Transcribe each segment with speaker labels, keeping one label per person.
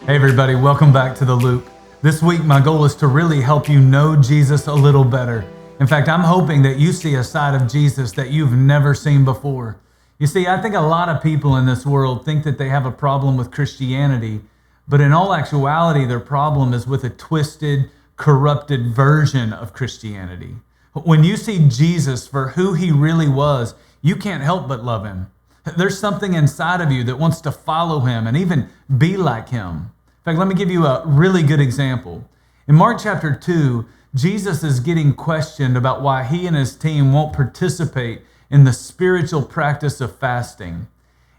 Speaker 1: Hey everybody, welcome back to The Loop. This week my goal is to really help you know Jesus a little better. In fact, I'm hoping that you see a side of Jesus that you've never seen before. You see, I think a lot of people in this world think that they have a problem with Christianity, but in all actuality, their problem is with a twisted, corrupted version of Christianity. When you see Jesus for who he really was, you can't help but love him. There's something inside of you that wants to follow him and even be like him. In fact, let me give you a really good example. In Mark chapter 2, Jesus is getting questioned about why he and his team won't participate in the spiritual practice of fasting.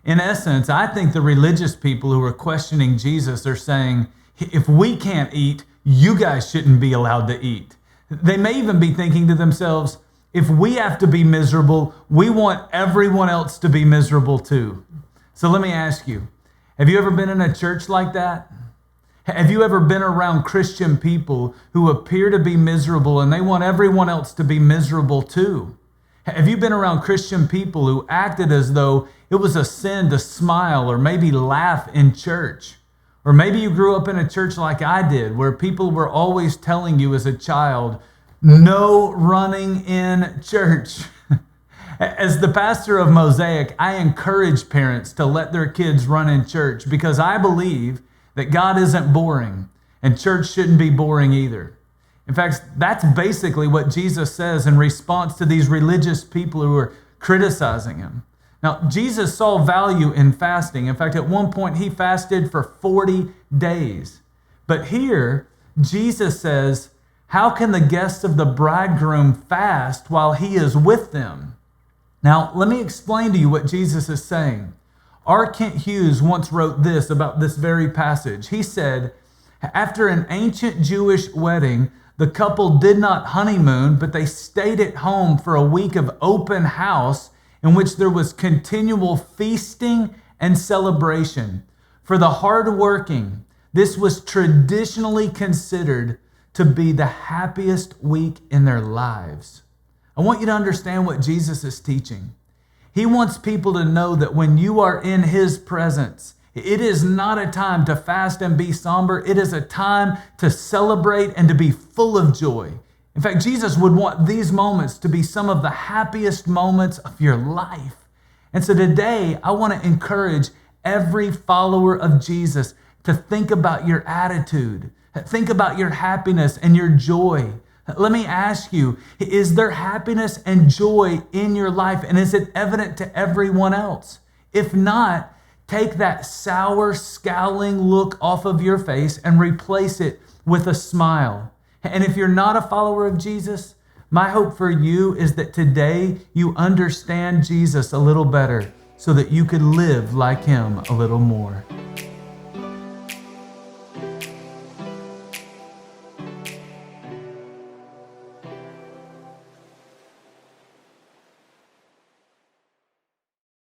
Speaker 1: In essence, I think the religious people who are questioning Jesus are saying, if we can't eat, you guys shouldn't be allowed to eat. They may even be thinking to themselves, if we have to be miserable, we want everyone else to be miserable too. So let me ask you, have you ever been in a church like that? Have you ever been around Christian people who appear to be miserable and they want everyone else to be miserable too? Have you been around Christian people who acted as though it was a sin to smile or maybe laugh in church? Or maybe you grew up in a church like I did, where people were always telling you as a child, no running in church. As the pastor of Mosaic, I encourage parents to let their kids run in church because I believe that God isn't boring and church shouldn't be boring either. In fact, that's basically what Jesus says in response to these religious people who are criticizing him. Now, Jesus saw value in fasting. In fact, at one point he fasted for 40 days. But here, Jesus says, how can the guests of the bridegroom fast while he is with them? Now, let me explain to you what Jesus is saying. R. Kent Hughes once wrote this about this very passage. He said, after an ancient Jewish wedding, the couple did not honeymoon, but they stayed at home for a week of open house in which there was continual feasting and celebration. For the hardworking, this was traditionally considered to be the happiest week in their lives. I want you to understand what Jesus is teaching. He wants people to know that when you are in his presence, it is not a time to fast and be somber. It is a time to celebrate and to be full of joy. In fact, Jesus would want these moments to be some of the happiest moments of your life. And so today, I want to encourage every follower of Jesus to think about your attitude. Think about your happiness and your joy. Let me ask you, is there happiness and joy in your life? And is it evident to everyone else? If not, take that sour, scowling look off of your face and replace it with a smile. And if you're not a follower of Jesus, my hope for you is that today you understand Jesus a little better so that you could live like him a little more.